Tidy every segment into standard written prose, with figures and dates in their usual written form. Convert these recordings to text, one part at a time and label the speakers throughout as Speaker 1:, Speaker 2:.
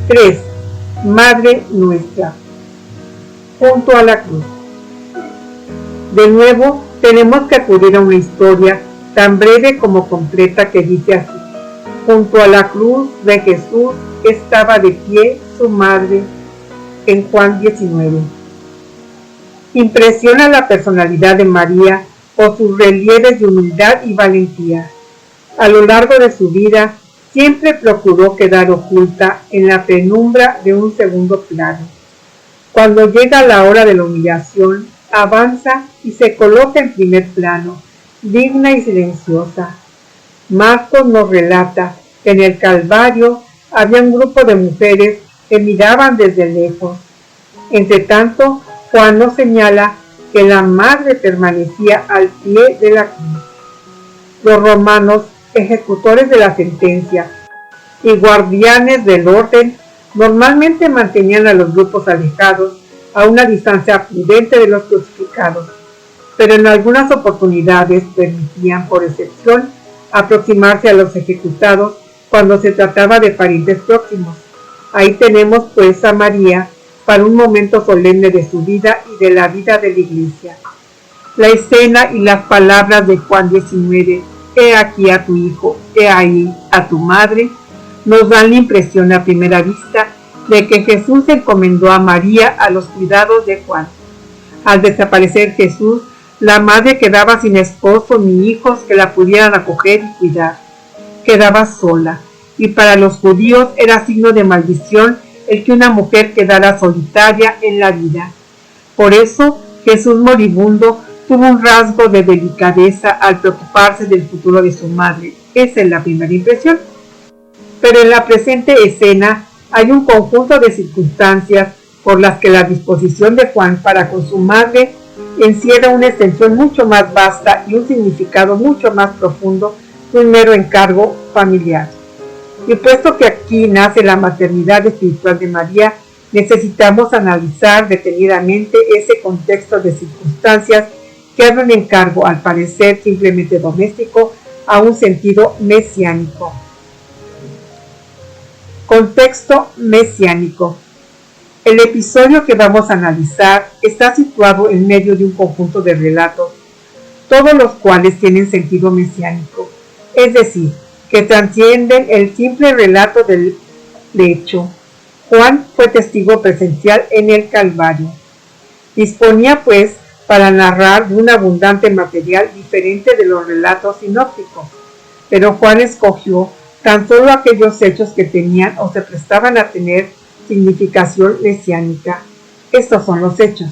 Speaker 1: 3. Madre nuestra. Junto a la cruz. De nuevo, tenemos que acudir a una historia tan breve como completa que dice así: junto a la cruz de Jesús estaba de pie su madre, en Juan 19. Impresiona la personalidad de María por sus relieves de humildad y valentía. A lo largo de su vida, siempre procuró quedar oculta en la penumbra de un segundo plano. Cuando llega la hora de la humillación, avanza y se coloca en primer plano, digna y silenciosa. Marcos nos relata que en el Calvario había un grupo de mujeres que miraban desde lejos. Entre tanto, Juan nos señala que la madre permanecía al pie de la cruz. Los romanos, ejecutores de la sentencia y guardianes del orden, normalmente mantenían a los grupos alejados a una distancia prudente de los crucificados, pero en algunas oportunidades permitían, por excepción, aproximarse a los ejecutados cuando se trataba de parientes próximos. Ahí tenemos pues a María para un momento solemne de su vida y de la vida de la Iglesia. La escena y las palabras de Juan 19, «He aquí a tu hijo, he ahí a tu madre», nos dan la impresión a primera vista de que Jesús encomendó a María a los cuidados de Juan. Al desaparecer Jesús, la madre quedaba sin esposo ni hijos que la pudieran acoger y cuidar. Quedaba sola, y para los judíos era signo de maldición el que una mujer quedara solitaria en la vida. Por eso, Jesús moribundo tuvo un rasgo de delicadeza al preocuparse del futuro de su madre. Esa es la primera impresión. Pero en la presente escena hay un conjunto de circunstancias por las que la disposición de Juan para con su madre encierra una extensión mucho más vasta y un significado mucho más profundo que un mero encargo familiar. Y puesto que aquí nace la maternidad espiritual de María, necesitamos analizar detenidamente ese contexto de circunstancias que dan un encargo, al parecer simplemente doméstico, a un sentido mesiánico. Contexto mesiánico. El episodio que vamos a analizar está situado en medio de un conjunto de relatos, todos los cuales tienen sentido mesiánico, es decir, que trascienden el simple relato del hecho. Juan fue testigo presencial en el Calvario. Disponía, pues, para narrar de un abundante material diferente de los relatos sinópticos, pero Juan escogió tan solo aquellos hechos que tenían o se prestaban a tener significación mesiánica. Estos son los hechos.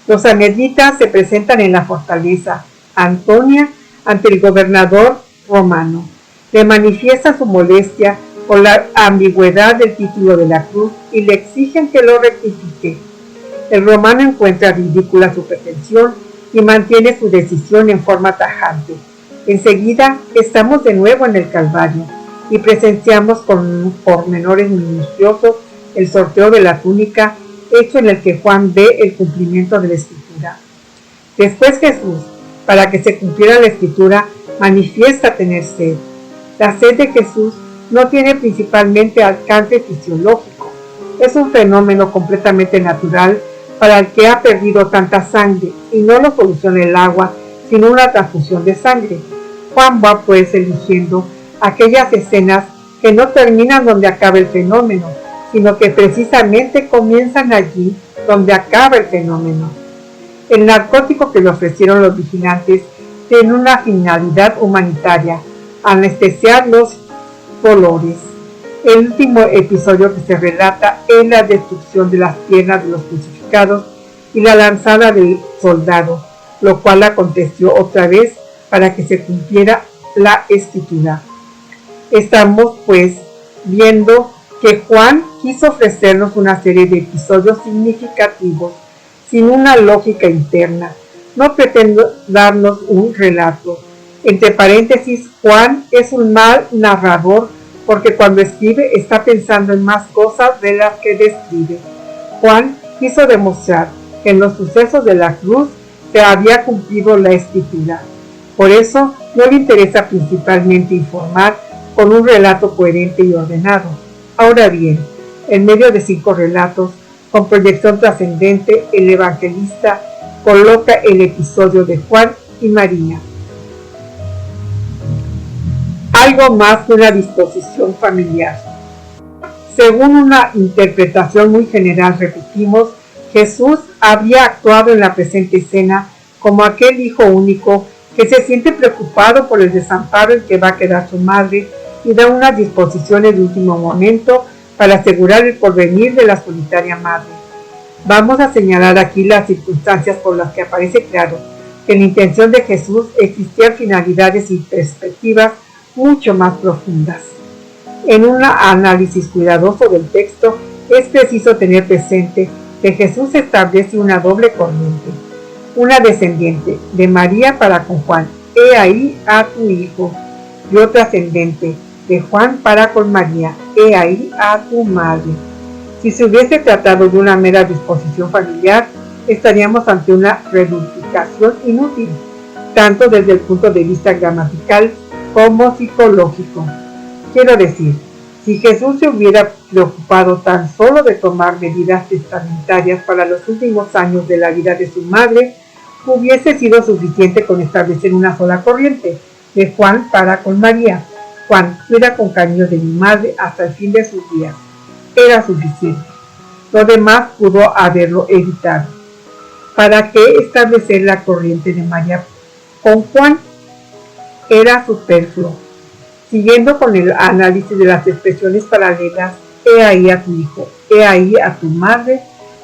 Speaker 1: Los ameditas se presentan en la fortaleza Antonia ante el gobernador romano. Le manifiesta su molestia por la ambigüedad del título de la cruz y le exigen que lo rectifique. El romano encuentra ridícula su pretensión y mantiene su decisión en forma tajante. Enseguida estamos de nuevo en el Calvario y presenciamos con pormenores minuciosos el sorteo de la túnica, hecho en el que Juan ve el cumplimiento de la Escritura. Después Jesús, para que se cumpliera la Escritura, manifiesta tener sed. La sed de Jesús no tiene principalmente alcance fisiológico. Es un fenómeno completamente natural para el que ha perdido tanta sangre, y no lo soluciona el agua, sino una transfusión de sangre. Juan va pues eligiendo aquellas escenas que no terminan donde acaba el fenómeno, sino que precisamente comienzan allí donde acaba el fenómeno. El narcótico que le ofrecieron los vigilantes tiene una finalidad humanitaria: anestesiar los dolores. El último episodio que se relata es la destrucción de las piernas de los crucificados y la lanzada del soldado, lo cual aconteció otra vez para que se cumpliera la Escritura. Estamos pues viendo que Juan quiso ofrecernos una serie de episodios significativos sin una lógica interna. No pretendo darnos un relato. Entre paréntesis, Juan es un mal narrador porque cuando escribe está pensando en más cosas de las que describe. Juan quiso demostrar que en los sucesos de la cruz se había cumplido la Escritura. Por eso no le interesa principalmente informar con un relato coherente y ordenado. Ahora bien, En medio de 5 relatos, con proyección trascendente, el evangelista coloca el episodio de Juan y María. Algo más que una disposición familiar. Según una interpretación muy general, repetimos, Jesús habría actuado en la presente escena como aquel hijo único que se siente preocupado por el desamparo en que va a quedar su madre y da una disposición en el último momento para asegurar el porvenir de la solitaria madre. Vamos a señalar aquí las circunstancias por las que aparece claro que en la intención de Jesús existían finalidades y perspectivas mucho más profundas. En un análisis cuidadoso del texto es preciso tener presente que Jesús establece una doble corriente, una descendiente de María para con Juan, he ahí a tu hijo, y otra ascendente de Juan para con María, he ahí a tu madre. Si se hubiese tratado de una mera disposición familiar, estaríamos ante una reduplicación inútil, tanto desde el punto de vista gramatical como psicológico. Quiero decir, si Jesús se hubiera preocupado tan solo de tomar medidas testamentarias para los últimos años de la vida de su madre, hubiese sido suficiente con establecer una sola corriente, de Juan para con María. Juan, cuida con cariño de mi madre hasta el fin de sus días. Era suficiente. Lo demás pudo haberlo evitado. ¿Para qué establecer la corriente de María con Juan? Era superfluo. Siguiendo con el análisis de las expresiones paralelas, he ahí a tu hijo, he ahí a tu madre,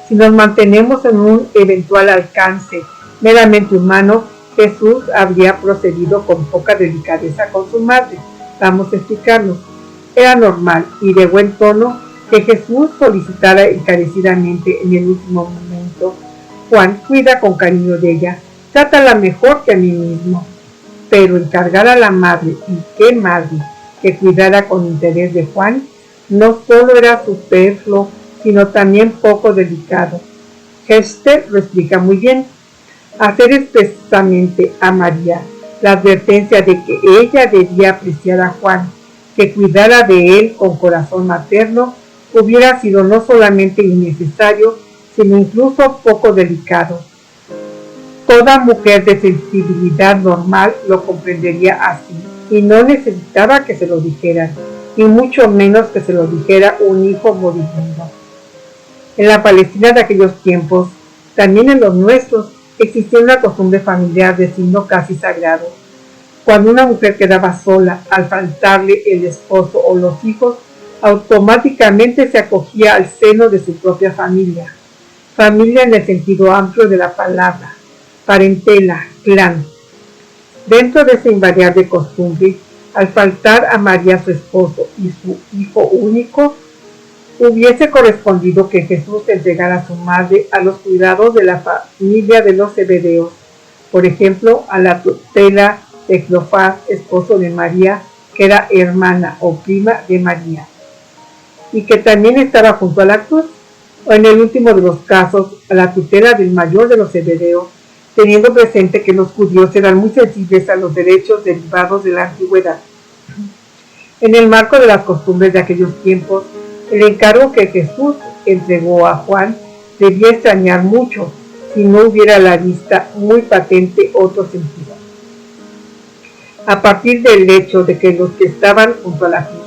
Speaker 1: si nos mantenemos en un eventual alcance meramente humano, Jesús habría procedido con poca delicadeza con su madre. Vamos a explicarnos. Era normal y de buen tono que Jesús solicitara encarecidamente en el último momento: Juan, cuida con cariño de ella, trátala mejor que a mí mismo. Pero encargar a la madre, y qué madre, que cuidara con interés de Juan, no solo era superfluo, sino también poco delicado. Hester lo explica muy bien. Hacer expresamente a María la advertencia de que ella debía apreciar a Juan, que cuidara de él con corazón materno, hubiera sido no solamente innecesario, sino incluso poco delicado. Toda mujer de sensibilidad normal lo comprendería así, y no necesitaba que se lo dijeran, y mucho menos que se lo dijera un hijo moribundo. En la Palestina de aquellos tiempos, también en los nuestros, existía una costumbre familiar de signo casi sagrado. Cuando una mujer quedaba sola, al faltarle el esposo o los hijos, automáticamente se acogía al seno de su propia familia. Familia en el sentido amplio de la palabra, parentela, clan. Dentro de esa invariable costumbre, al faltar a María su esposo y su hijo único, hubiese correspondido que Jesús entregara a su madre a los cuidados de la familia de los Zebedeos, por ejemplo, a la tutela de Cleofás, esposo de María, que era hermana o prima de María, y que también estaba junto a la cruz, o en el último de los casos, a la tutela del mayor de los Zebedeos, teniendo presente que los judíos eran muy sensibles a los derechos derivados de la antigüedad. En el marco de las costumbres de aquellos tiempos, el encargo que Jesús entregó a Juan debía extrañar mucho si no hubiera a la vista muy patente otro sentido. A partir del hecho de que los que estaban junto a la cruz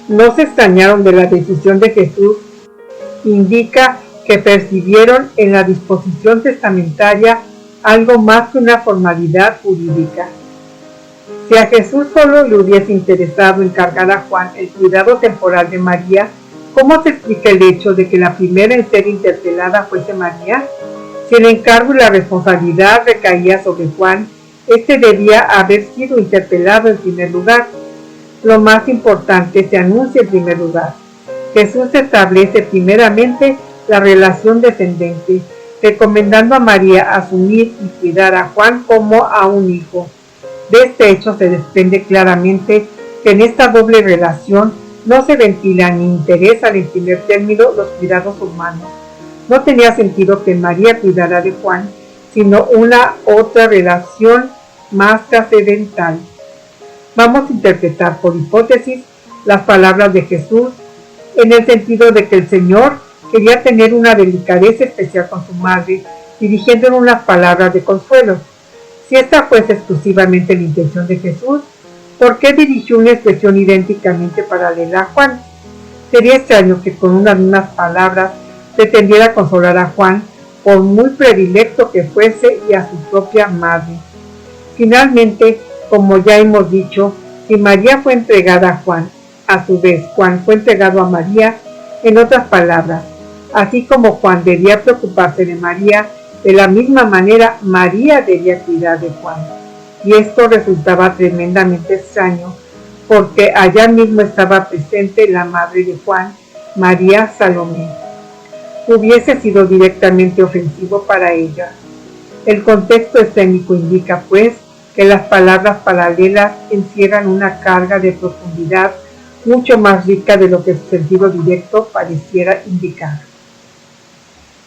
Speaker 1: no se extrañaron de la decisión de Jesús, indica que percibieron en la disposición testamentaria algo más que una formalidad jurídica. Si a Jesús solo le hubiese interesado encargar a Juan el cuidado temporal de María, ¿cómo se explica el hecho de que la primera en ser interpelada fuese María? Si el encargo y la responsabilidad recaía sobre Juan, este debía haber sido interpelado en primer lugar. Lo más importante se anuncia en primer lugar. Jesús establece primeramente la relación descendente, recomendando a María asumir y cuidar a Juan como a un hijo. De este hecho se desprende claramente que en esta doble relación no se ventila ni interesan en primer término los cuidados humanos. No tenía sentido que María cuidara de Juan, sino una otra relación más trascendental. Vamos a interpretar por hipótesis las palabras de Jesús: en el sentido de que el Señor quería tener una delicadeza especial con su madre, dirigiéndole unas palabras de consuelo. Si esta fuese exclusivamente la intención de Jesús, ¿por qué dirigió una expresión idénticamente paralela a Juan? Sería extraño que con unas mismas palabras pretendiera consolar a Juan, por muy predilecto que fuese, y a su propia madre. Finalmente, como ya hemos dicho, si María fue entregada a Juan, a su vez Juan fue entregado a María. En otras palabras, así como Juan debía preocuparse de María, de la misma manera María debía cuidar de Juan. Y esto resultaba tremendamente extraño, porque allá mismo estaba presente la madre de Juan, María Salomé. Hubiese sido directamente ofensivo para ella. El contexto escénico indica, pues, que las palabras paralelas encierran una carga de profundidad mucho más rica de lo que su sentido directo pareciera indicar.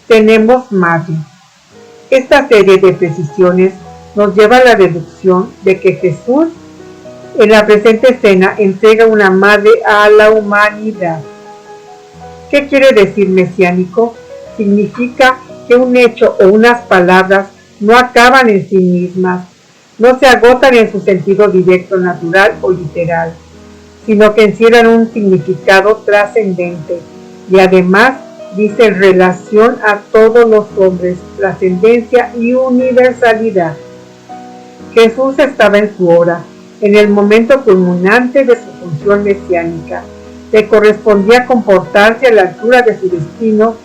Speaker 1: Tenemos madre. Esta serie de precisiones nos lleva a la deducción de que Jesús, en la presente escena, entrega una madre a la humanidad. ¿Qué quiere decir mesiánico? Significa que un hecho o unas palabras no acaban en sí mismas, no se agotan en su sentido directo, natural o literal, sino que encierran un significado trascendente y además dicen relación a todos los hombres, trascendencia y universalidad. Jesús estaba en su hora, en el momento culminante de su función mesiánica. Le correspondía comportarse a la altura de su destino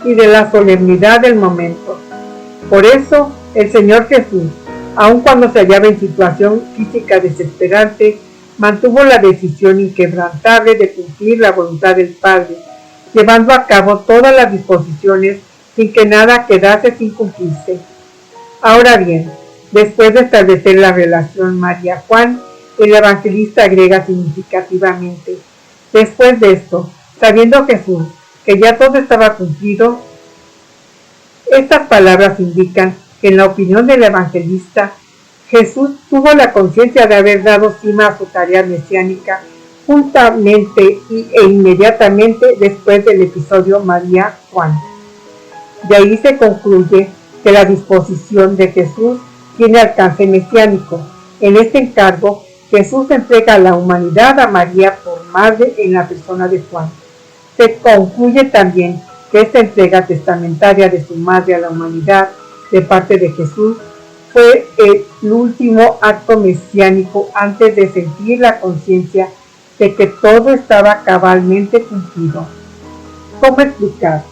Speaker 1: y de la solemnidad del momento. Por eso, el Señor Jesús, aun cuando se hallaba en situación física desesperante, mantuvo la decisión inquebrantable de cumplir la voluntad del Padre, llevando a cabo todas las disposiciones sin que nada quedase sin cumplirse. Ahora bien, después de establecer la relación María-Juan, el evangelista agrega significativamente: después de esto, sabiendo Jesús que ya todo estaba cumplido. Estas palabras indican que, en la opinión del evangelista, Jesús tuvo la conciencia de haber dado cima a su tarea mesiánica juntamente e inmediatamente después del episodio María-Juan. De ahí se concluye que la disposición de Jesús tiene alcance mesiánico. En este encargo, Jesús entrega a la humanidad a María por madre en la persona de Juan. Se concluye también que esta entrega testamentaria de su madre a la humanidad de parte de Jesús fue el último acto mesiánico antes de sentir la conciencia de que todo estaba cabalmente cumplido. ¿Cómo explicar?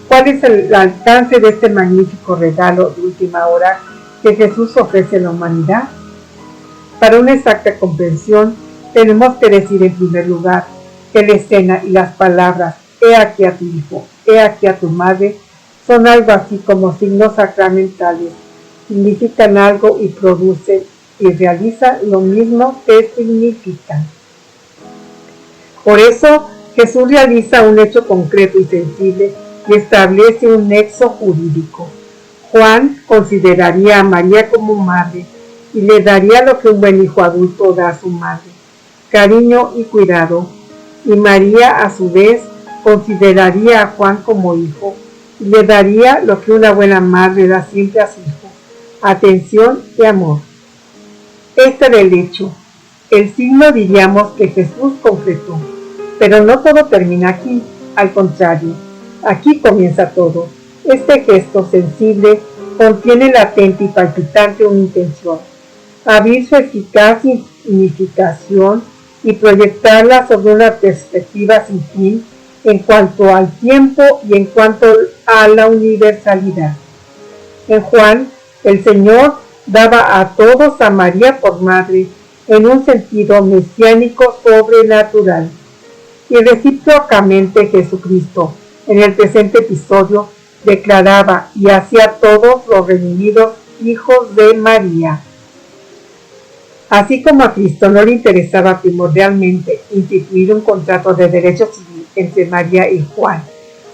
Speaker 1: ¿Cuál es el alcance de este magnífico regalo de última hora que Jesús ofrece a la humanidad? Para una exacta comprensión, tenemos que decir en primer lugar que la escena y las palabras «He aquí a tu hijo, he aquí a tu madre» son algo así como signos sacramentales, significan algo y producen y realizan lo mismo que significan. Por eso, Jesús realiza un hecho concreto y sensible y establece un nexo jurídico. Juan consideraría a María como madre y le daría lo que un buen hijo adulto da a su madre: cariño y cuidado. Y María, a su vez, consideraría a Juan como hijo y le daría lo que una buena madre da siempre a su hijo: atención y amor. Este era el hecho, el signo, diríamos, que Jesús concretó. Pero no todo termina aquí, al contrario, aquí comienza todo. Este gesto sensible contiene latente y palpitante una intención: abrir su eficaz significación y proyectarla sobre una perspectiva sin fin en cuanto al tiempo y en cuanto a la universalidad. En Juan, el Señor daba a todos a María por madre en un sentido mesiánico sobrenatural. Y recíprocamente Jesucristo, en el presente episodio, declaraba y hacía a todos los redimidos hijos de María. Así como a Cristo no le interesaba primordialmente instituir un contrato de derecho civil entre María y Juan,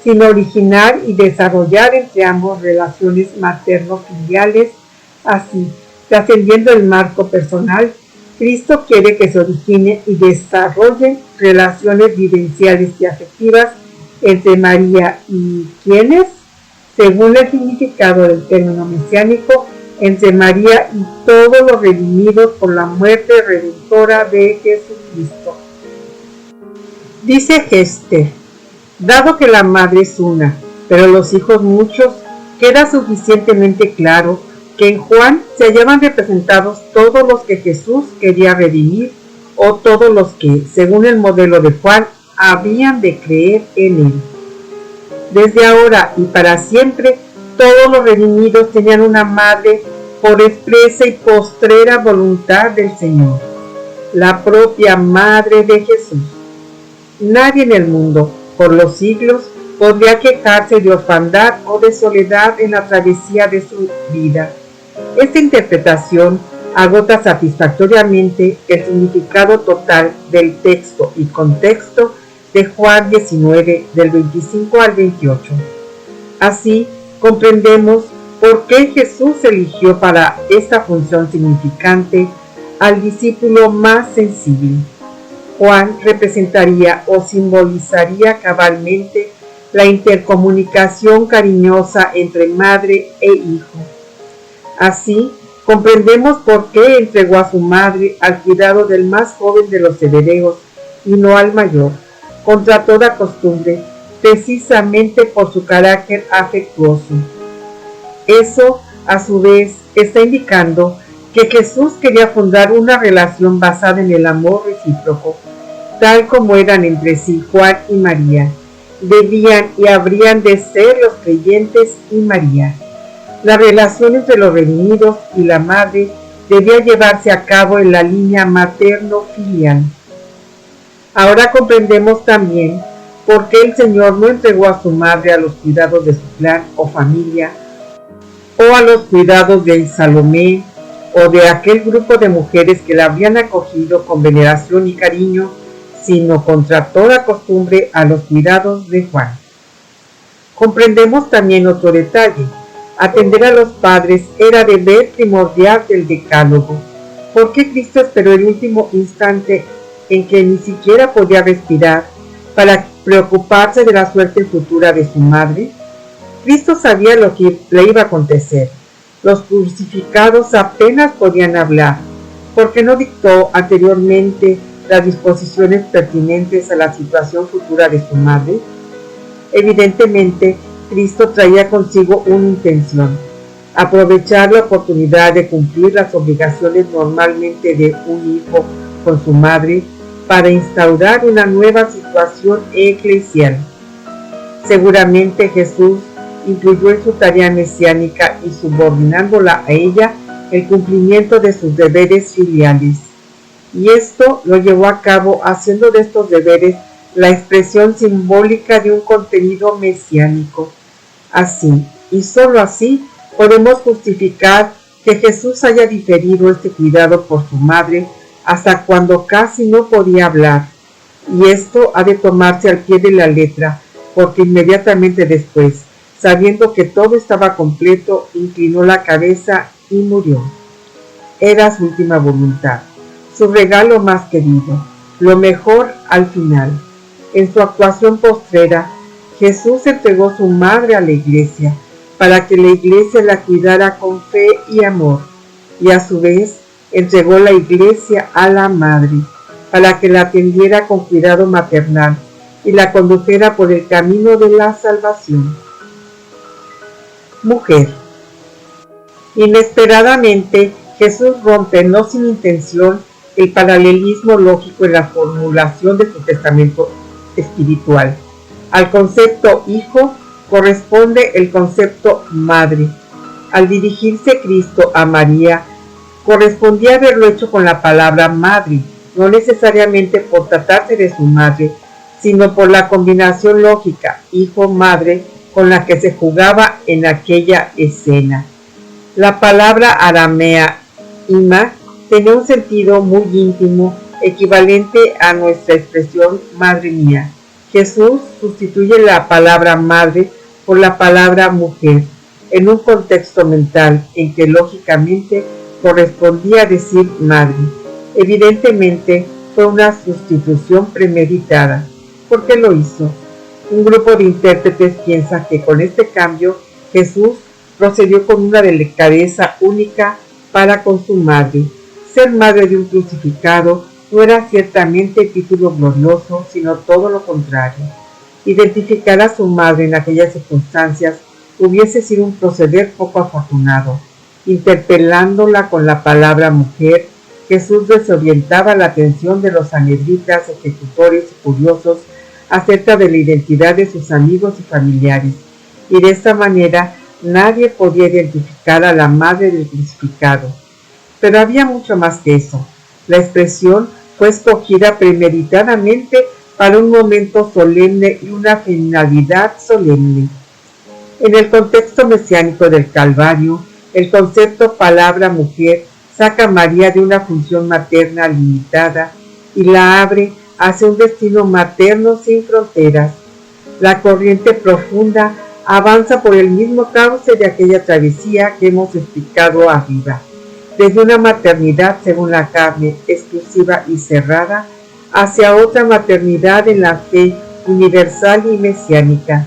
Speaker 1: sino originar y desarrollar entre ambos relaciones materno-filiales, así, trascendiendo el marco personal, Cristo quiere que se origine y desarrolle relaciones vivenciales y afectivas entre María y quienes, según el significado del término mesiánico, entre María y todos los redimidos por la muerte redentora de Jesucristo. Dice Gester: dado que la madre es una, pero los hijos muchos, queda suficientemente claro que en Juan se hallaban representados todos los que Jesús quería redimir, o todos los que, según el modelo de Juan, habían de creer en él. Desde ahora y para siempre, todos los redimidos tenían una madre por expresa y postrera voluntad del Señor, la propia madre de Jesús. Nadie en el mundo, por los siglos, podría quejarse de orfandad o de soledad en la travesía de su vida. Esta interpretación agota satisfactoriamente el significado total del texto y contexto de Juan 19, del 25 al 28. Así, comprendemos por qué Jesús eligió para esta función significante al discípulo más sensible. Juan representaría o simbolizaría cabalmente la intercomunicación cariñosa entre madre e hijo. Así, comprendemos por qué entregó a su madre al cuidado del más joven de los herederos y no al mayor, contra toda costumbre, precisamente por su carácter afectuoso. Eso, a su vez, está indicando que Jesús quería fundar una relación basada en el amor recíproco, tal como eran entre sí Juan y María. Debían y habrían de ser los creyentes y María. La relación entre los redimidos y la madre debía llevarse a cabo en la línea materno-filial. Ahora comprendemos también por qué el Señor no entregó a su madre a los cuidados de su clan o familia, o a los cuidados de Salomé, o de aquel grupo de mujeres que la habrían acogido con veneración y cariño, sino contra toda costumbre a los cuidados de Juan. Comprendemos también otro detalle: atender a los padres era deber primordial del decálogo. ¿Por qué Cristo esperó el último instante en que ni siquiera podía respirar para preocuparse de la suerte futura de su madre? Cristo sabía lo que le iba a acontecer. Los crucificados apenas podían hablar, porque no dictó anteriormente las disposiciones pertinentes a la situación futura de su madre. Evidentemente, Cristo traía consigo una intención: aprovechar la oportunidad de cumplir las obligaciones normalmente de un hijo con su madre para instaurar una nueva situación eclesial. Seguramente Jesús incluyó en su tarea mesiánica y subordinándola a ella el cumplimiento de sus deberes filiales. Y esto lo llevó a cabo haciendo de estos deberes la expresión simbólica de un contenido mesiánico. Así, y sólo así, podemos justificar que Jesús haya diferido este cuidado por su madre hasta cuando casi no podía hablar. Y esto ha de tomarse al pie de la letra, porque inmediatamente después, sabiendo que todo estaba completo, inclinó la cabeza y murió. Era su última voluntad, su regalo más querido, lo mejor al final. En su actuación postrera, Jesús entregó su madre a la iglesia, para que la iglesia la cuidara con fe y amor, y a su vez entregó la iglesia a la madre, para que la atendiera con cuidado maternal y la condujera por el camino de la salvación. Mujer. Inesperadamente, Jesús rompe, no sin intención, el paralelismo lógico en la formulación de su testamento espiritual. Al concepto hijo corresponde el concepto madre. Al dirigirse Cristo a María, correspondía haberlo hecho con la palabra madre, no necesariamente por tratarse de su madre, sino por la combinación lógica hijo-madre con la que se jugaba en aquella escena. La palabra aramea ima tenía un sentido muy íntimo, equivalente a nuestra expresión madre mía. Jesús sustituye la palabra madre por la palabra mujer, en un contexto mental en que lógicamente correspondía decir madre. Evidentemente, fue una sustitución premeditada. ¿Por qué lo hizo? Un grupo de intérpretes piensa que con este cambio Jesús procedió con una delicadeza única para con su madre. Ser madre de un crucificado no era ciertamente título glorioso, sino todo lo contrario. Identificar a su madre en aquellas circunstancias hubiese sido un proceder poco afortunado. Interpelándola con la palabra mujer, Jesús desorientaba la atención de los sanhedritas, ejecutores y curiosos acerca de la identidad de sus amigos y familiares, y de esta manera nadie podía identificar a la madre del crucificado. Pero había mucho más que eso. La expresión fue escogida premeditadamente para un momento solemne y una finalidad solemne. En el contexto mesiánico del Calvario, el concepto palabra mujer saca a María de una función materna limitada y la abre hacia un destino materno sin fronteras. La corriente profunda avanza por el mismo cauce de aquella travesía que hemos explicado arriba, desde una maternidad según la carne exclusiva y cerrada, hacia otra maternidad en la fe universal y mesiánica.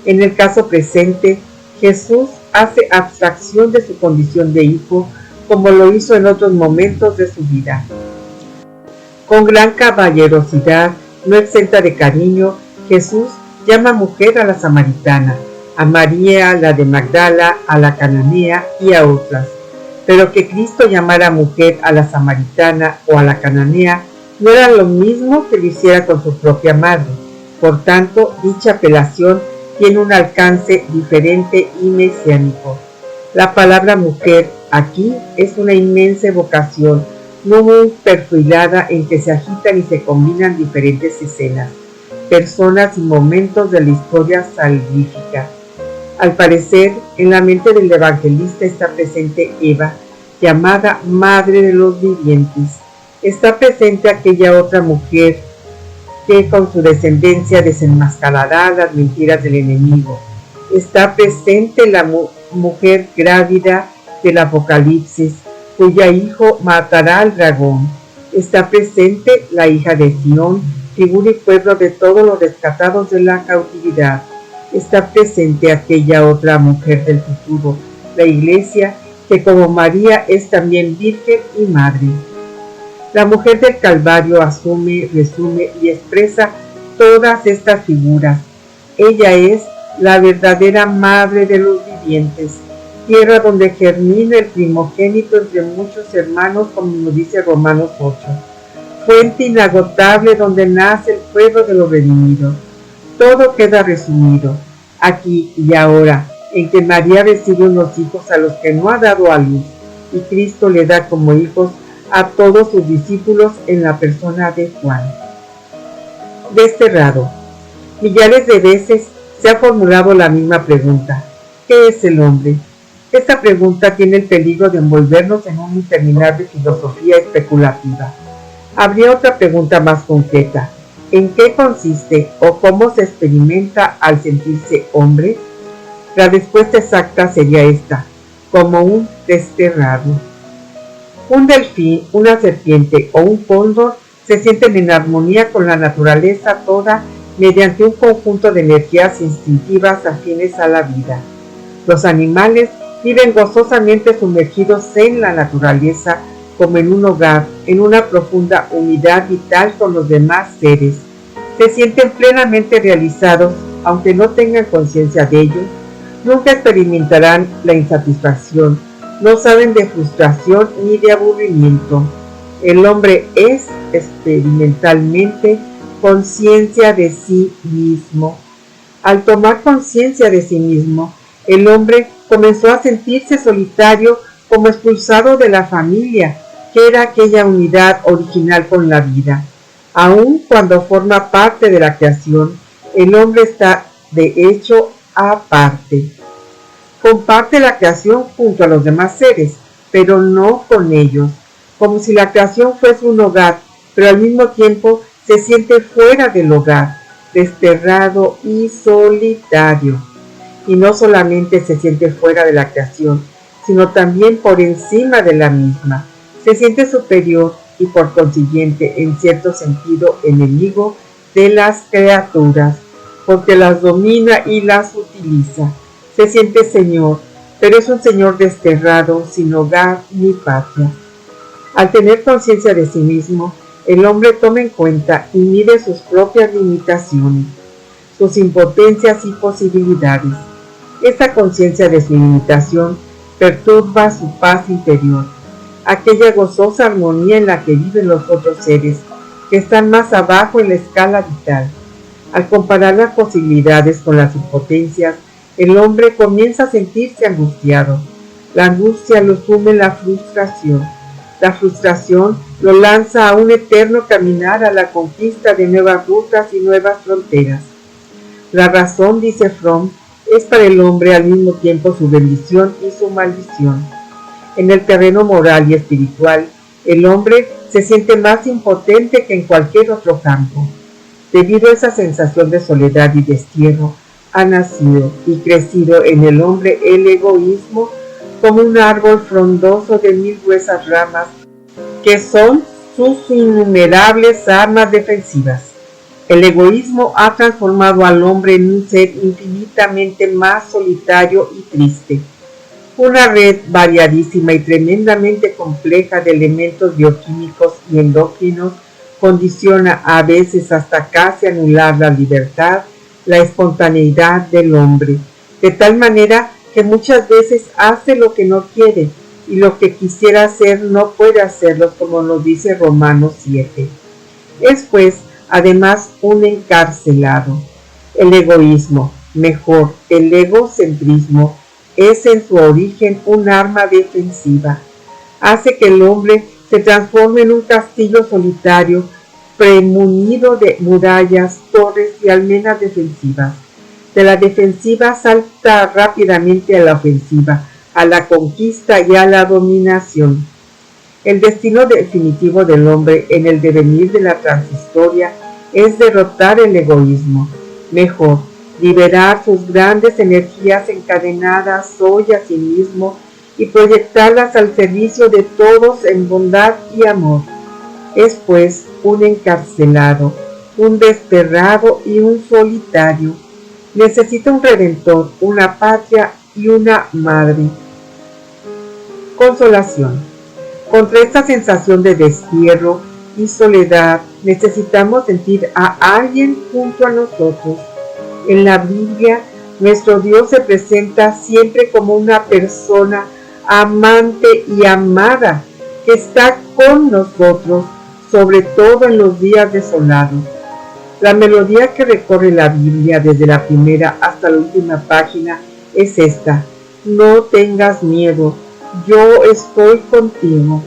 Speaker 1: En el caso presente, Jesús hace abstracción de su condición de hijo, como lo hizo en otros momentos de su vida. Con gran caballerosidad, no exenta de cariño, Jesús llama mujer a la samaritana, a María, la de Magdala, a la cananea y a otras. Pero que Cristo llamara mujer a la samaritana o a la cananea no era lo mismo que lo hiciera con su propia madre. Por tanto, dicha apelación tiene un alcance diferente y mesiánico. La palabra mujer aquí es una inmensa evocación, no muy perfilada en que se agitan y se combinan diferentes escenas, personas y momentos de la historia salvífica. Al parecer, en la mente del evangelista está presente Eva, llamada Madre de los Vivientes. Está presente aquella otra mujer que con su descendencia desenmascarará las mentiras del enemigo. Está presente la mujer grávida del Apocalipsis, cuya hijo matará al dragón. Está presente la hija de Sión, figura y pueblo de todos los rescatados de la cautividad. Está presente aquella otra mujer del futuro, la Iglesia, que como María es también virgen y madre. La mujer del Calvario asume, resume y expresa todas estas figuras. Ella es la verdadera madre de los vivientes, tierra donde germina el primogénito entre muchos hermanos, como nos dice Romanos 8, fuente inagotable donde nace el pueblo de los redimidos. Todo queda resumido, aquí y ahora, en que María recibe unos hijos a los que no ha dado a luz, y Cristo le da como hijos a todos sus discípulos en la persona de Juan. Desterrado. Millares de veces se ha formulado la misma pregunta: ¿qué es el hombre? Esta pregunta tiene el peligro de envolvernos en una interminable filosofía especulativa. Habría otra pregunta más concreta: ¿en qué consiste o cómo se experimenta al sentirse hombre? La respuesta exacta sería esta: como un desterrado. Un delfín, una serpiente o un cóndor se sienten en armonía con la naturaleza toda mediante un conjunto de energías instintivas afines a la vida. Los animales viven gozosamente sumergidos en la naturaleza como en un hogar, en una profunda unidad vital con los demás seres. Se sienten plenamente realizados, aunque no tengan conciencia de ello. Nunca experimentarán la insatisfacción, no saben de frustración ni de aburrimiento. El hombre es experimentalmente conciencia de sí mismo. Al tomar conciencia de sí mismo, el hombre comenzó a sentirse solitario, como expulsado de la familia, que era aquella unidad original con la vida. Aun cuando forma parte de la creación, el hombre está de hecho aparte. Comparte la creación junto a los demás seres, pero no con ellos, como si la creación fuese un hogar, pero al mismo tiempo se siente fuera del hogar, desterrado y solitario. Y no solamente se siente fuera de la creación, sino también por encima de la misma. Se siente superior y por consiguiente, en cierto sentido, enemigo de las criaturas, porque las domina y las utiliza. Se siente señor, pero es un señor desterrado, sin hogar ni patria. Al tener conciencia de sí mismo, el hombre toma en cuenta y mide sus propias limitaciones, sus impotencias y posibilidades. Esta conciencia de su limitación perturba su paz interior, aquella gozosa armonía en la que viven los otros seres, que están más abajo en la escala vital. Al comparar las posibilidades con las impotencias, el hombre comienza a sentirse angustiado. La angustia lo sume en la frustración. La frustración lo lanza a un eterno caminar a la conquista de nuevas rutas y nuevas fronteras. La razón, dice Fromm, es para el hombre al mismo tiempo su bendición y su maldición. En el terreno moral y espiritual, el hombre se siente más impotente que en cualquier otro campo. Debido a esa sensación de soledad y destierro, ha nacido y crecido en el hombre el egoísmo como un árbol frondoso de 1000 gruesas ramas, que son sus innumerables armas defensivas. El egoísmo ha transformado al hombre en un ser infinitamente más solitario y triste. Una red variadísima y tremendamente compleja de elementos bioquímicos y endócrinos condiciona a veces hasta casi anular la libertad, la espontaneidad del hombre, de tal manera que muchas veces hace lo que no quiere y lo que quisiera hacer no puede hacerlo, como nos dice Romanos 7. Es pues, además, un encarcelado. El egoísmo, mejor, el egocentrismo, es en su origen un arma defensiva. Hace que el hombre se transforme en un castillo solitario, premunido de murallas, torres y almenas defensivas. De la defensiva salta rápidamente a la ofensiva, a la conquista y a la dominación. El destino definitivo del hombre en el devenir de la transhistoria es derrotar el egoísmo, mejor, liberar sus grandes energías encadenadas hoy a sí mismo y proyectarlas al servicio de todos en bondad y amor. Es pues un encarcelado, un desterrado y un solitario. Necesita un redentor, una patria y una madre. Consolación. Contra esta sensación de destierro y soledad, necesitamos sentir a alguien junto a nosotros. En la Biblia, nuestro Dios se presenta siempre como una persona amante y amada que está con nosotros, sobre todo en los días desolados. La melodía que recorre la Biblia desde la primera hasta la última página es esta: no tengas miedo, yo estoy contigo.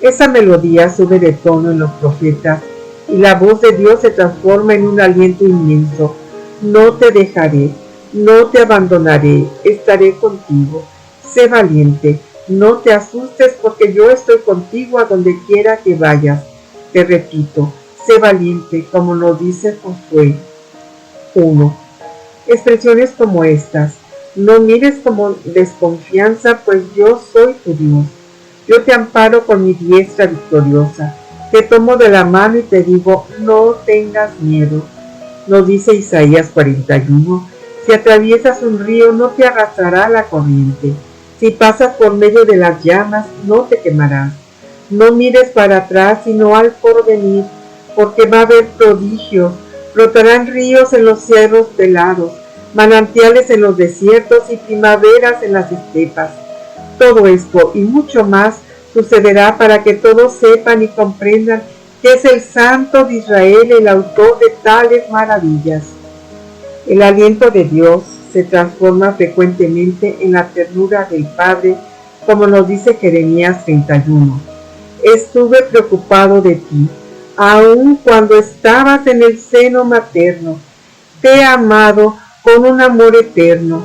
Speaker 1: Esa melodía sube de tono en los profetas y la voz de Dios se transforma en un aliento inmenso. No te dejaré, no te abandonaré, estaré contigo. Sé valiente, no te asustes porque yo estoy contigo a donde quiera que vayas. Te repito, sé valiente, como nos dice Josué 1. Expresiones como estas: no mires con desconfianza, pues yo soy tu Dios. Yo te amparo con mi diestra victoriosa. Te tomo de la mano y te digo, no tengas miedo. Nos dice Isaías 41, si atraviesas un río no te arrastrará la corriente. Si pasas por medio de las llamas no te quemarás. No mires para atrás sino al porvenir, porque va a haber prodigios, brotarán ríos en los cerros pelados, manantiales en los desiertos y primaveras en las estepas. Todo esto y mucho más sucederá para que todos sepan y comprendan que es el Santo de Israel el autor de tales maravillas. El aliento de Dios se transforma frecuentemente en la ternura del Padre, como nos dice Jeremías 31. Estuve preocupado de ti, aun cuando estabas en el seno materno. Te he amado con un amor eterno.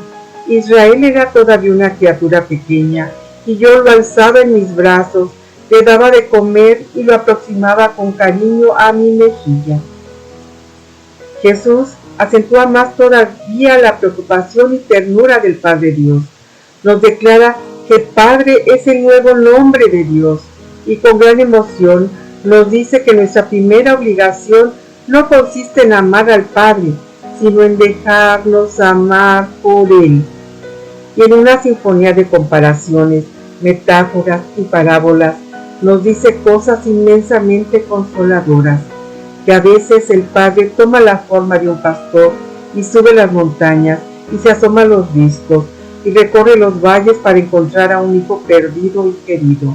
Speaker 1: Israel era todavía una criatura pequeña, y yo lo alzaba en mis brazos, le daba de comer y lo aproximaba con cariño a mi mejilla. Jesús acentúa más todavía la preocupación y ternura del Padre Dios. Nos declara que Padre es el nuevo nombre de Dios, y con gran emoción Nos dice que nuestra primera obligación no consiste en amar al Padre, sino en dejarnos amar por Él. Y en una sinfonía de comparaciones, metáforas y parábolas, nos dice cosas inmensamente consoladoras, que a veces el Padre toma la forma de un pastor y sube las montañas y se asoma a los riscos y recorre los valles para encontrar a un hijo perdido y querido.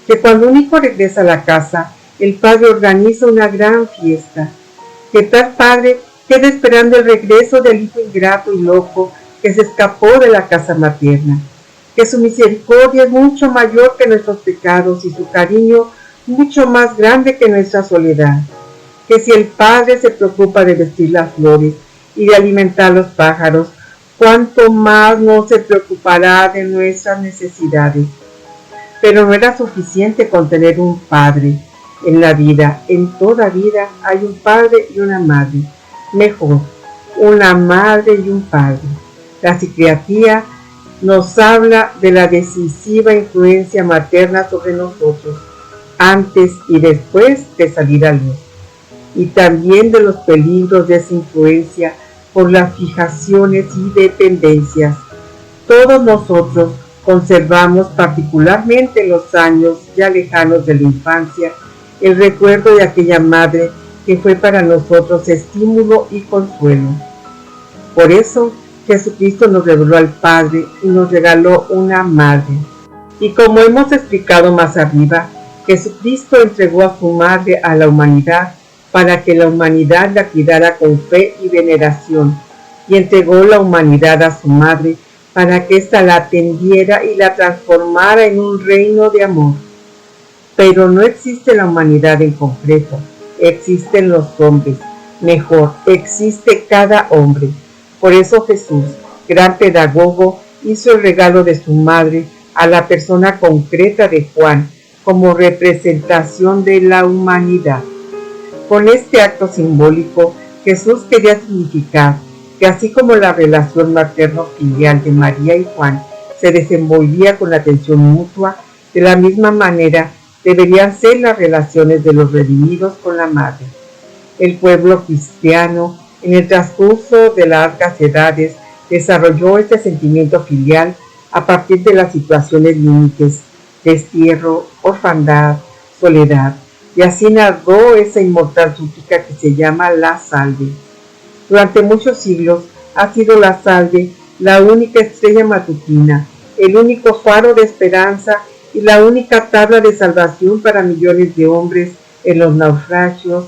Speaker 1: Que cuando un hijo regresa a la casa, el Padre organiza una gran fiesta. Que tal Padre queda esperando el regreso del hijo ingrato y loco que se escapó de la casa materna. Que su misericordia es mucho mayor que nuestros pecados y su cariño mucho más grande que nuestra soledad. Que si el Padre se preocupa de vestir las flores y de alimentar los pájaros, cuánto más no se preocupará de nuestras necesidades. Pero no era suficiente con tener un Padre. En la vida, en toda vida, hay un padre y una madre. Mejor, una madre y un padre. La psiquiatría nos habla de la decisiva influencia materna sobre nosotros, antes y después de salir a luz, y también de los peligros de esa influencia por las fijaciones y dependencias. Todos nosotros conservamos, particularmente en los años ya lejanos de la infancia, el recuerdo de aquella madre que fue para nosotros estímulo y consuelo. Por eso, Jesucristo nos reveló al Padre y nos regaló una madre. Y como hemos explicado más arriba, Jesucristo entregó a su madre a la humanidad para que la humanidad la cuidara con fe y veneración, y entregó la humanidad a su madre para que ésta la atendiera y la transformara en un reino de amor. Pero no existe la humanidad en concreto, existen los hombres, mejor, existe cada hombre. Por eso Jesús, gran pedagogo, hizo el regalo de su madre a la persona concreta de Juan, como representación de la humanidad. Con este acto simbólico, Jesús quería significar que así como la relación materno-filial de María y Juan se desenvolvía con la atención mutua, de la misma manera deberían ser las relaciones de los redimidos con la Madre. El pueblo cristiano, en el transcurso de largas edades, desarrolló este sentimiento filial a partir de las situaciones límites, destierro, orfandad, soledad, y así narró esa inmortal súplica que se llama la salve. Durante muchos siglos ha sido la salve la única estrella matutina, el único faro de esperanza y la única tabla de salvación para millones de hombres en los naufragios,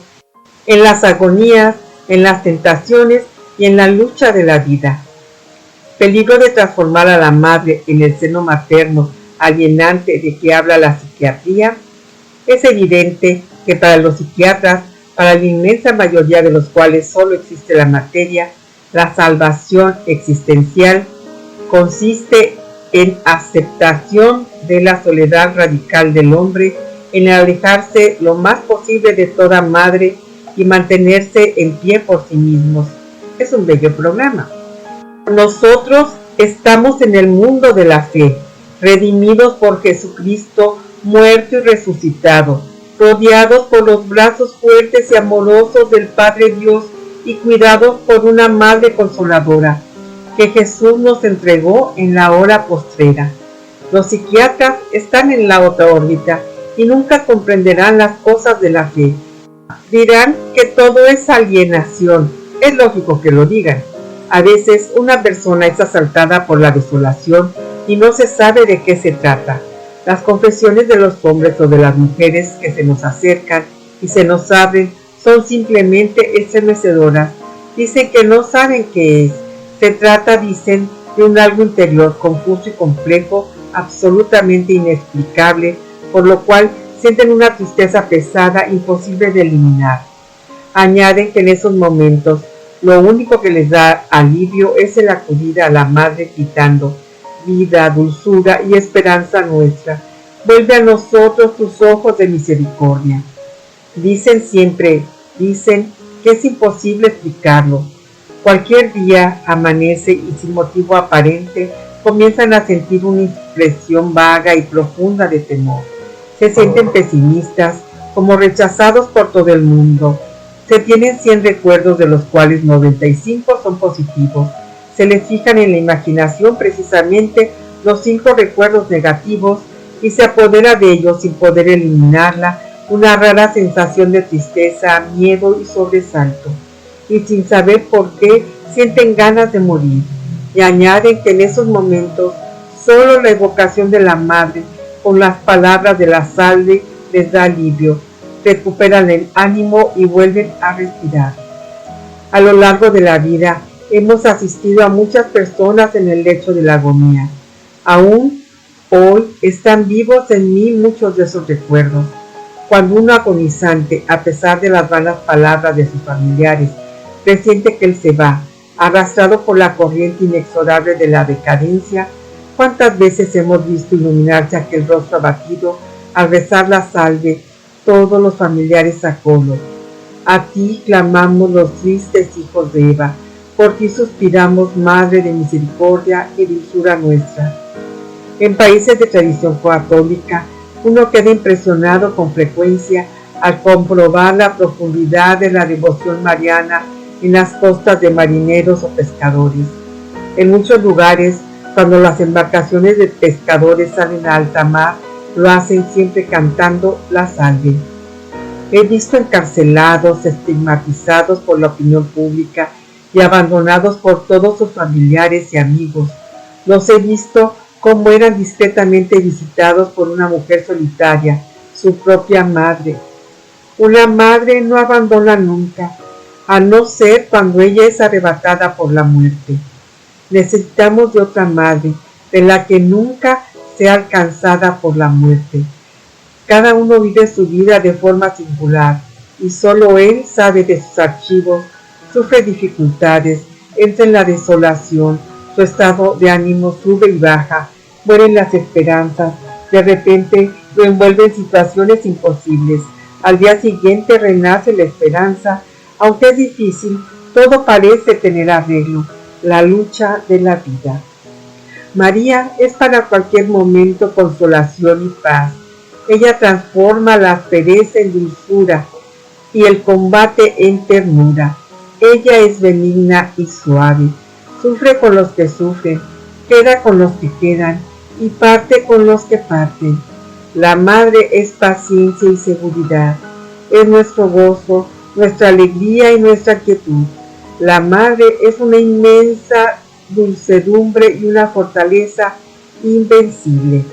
Speaker 1: en las agonías, en las tentaciones y en la lucha de la vida. Peligro de transformar a la madre en el seno materno alienante de que habla la psiquiatría. Es evidente que para los psiquiatras, para la inmensa mayoría de los cuales solo existe la materia, la salvación existencial consiste en aceptación de la soledad radical del hombre, en alejarse lo más posible de toda madre y mantenerse en pie por sí mismos. Es un bello programa. Nosotros estamos en el mundo de la fe, redimidos por Jesucristo, muerto y resucitado, rodeados por los brazos fuertes y amorosos del Padre Dios y cuidados por una Madre consoladora, que Jesús nos entregó en la hora postrera. Los psiquiatras están en la otra órbita y nunca comprenderán las cosas de la fe. Dirán que todo es alienación. Es lógico que lo digan. A veces una persona es asaltada por la desolación y no se sabe de qué se trata. Las confesiones de los hombres o de las mujeres que se nos acercan y se nos abren son simplemente estremecedoras. Dicen que no saben qué es. Se trata, dicen, de un algo interior confuso y complejo, absolutamente inexplicable, por lo cual sienten una tristeza pesada imposible de eliminar. Añaden que en esos momentos lo único que les da alivio es el acudir a la Madre gritando: vida, dulzura y esperanza nuestra, vuelve a nosotros tus ojos de misericordia. Dicen que es imposible explicarlo. Cualquier día amanece y sin motivo aparente comienzan a sentir una impresión vaga y profunda de temor. Se sienten pesimistas, como rechazados por todo el mundo. Se tienen 100 recuerdos, de los cuales 95 son positivos. Se les fijan en la imaginación precisamente los 5 recuerdos negativos y se apodera de ellos, sin poder eliminarla, una rara sensación de tristeza, miedo y sobresalto. Y sin saber por qué, sienten ganas de morir. Y añaden que en esos momentos solo la evocación de la madre con las palabras de la salve les da alivio, recuperan el ánimo y vuelven a respirar. A lo largo de la vida hemos asistido a muchas personas en el lecho de la agonía. Aún hoy están vivos en mí muchos de esos recuerdos. Cuando un agonizante, a pesar de las vanas palabras de sus familiares, presiente que él se va, arrastrado por la corriente inexorable de la decadencia, ¿cuántas veces hemos visto iluminarse aquel rostro abatido al rezar la salve, todos los familiares a coro? A ti clamamos los tristes hijos de Eva, por ti suspiramos, Madre de misericordia y dulzura nuestra. En países de tradición católica, uno queda impresionado con frecuencia al comprobar la profundidad de la devoción mariana en las costas de marineros o pescadores. En muchos lugares, cuando las embarcaciones de pescadores salen a alta mar, lo hacen siempre cantando la salve. He visto encarcelados, estigmatizados por la opinión pública y abandonados por todos sus familiares y amigos. Los he visto como eran discretamente visitados por una mujer solitaria, su propia madre. Una madre no abandona nunca, a no ser cuando ella es arrebatada por la muerte. Necesitamos de otra madre, de la que nunca sea alcanzada por la muerte. Cada uno vive su vida de forma singular y solo él sabe de sus archivos, sufre dificultades, entra en la desolación, su estado de ánimo sube y baja, mueren las esperanzas, de repente lo envuelven situaciones imposibles, al día siguiente renace la esperanza, aunque es difícil, todo parece tener arreglo, la lucha de la vida. María es para cualquier momento consolación y paz. Ella transforma la aspereza en dulzura y el combate en ternura. Ella es benigna y suave, sufre con los que sufren, queda con los que quedan y parte con los que parten. La madre es paciencia y seguridad, es nuestro gozo, nuestra alegría y nuestra quietud. La madre es una inmensa dulcedumbre y una fortaleza invencible.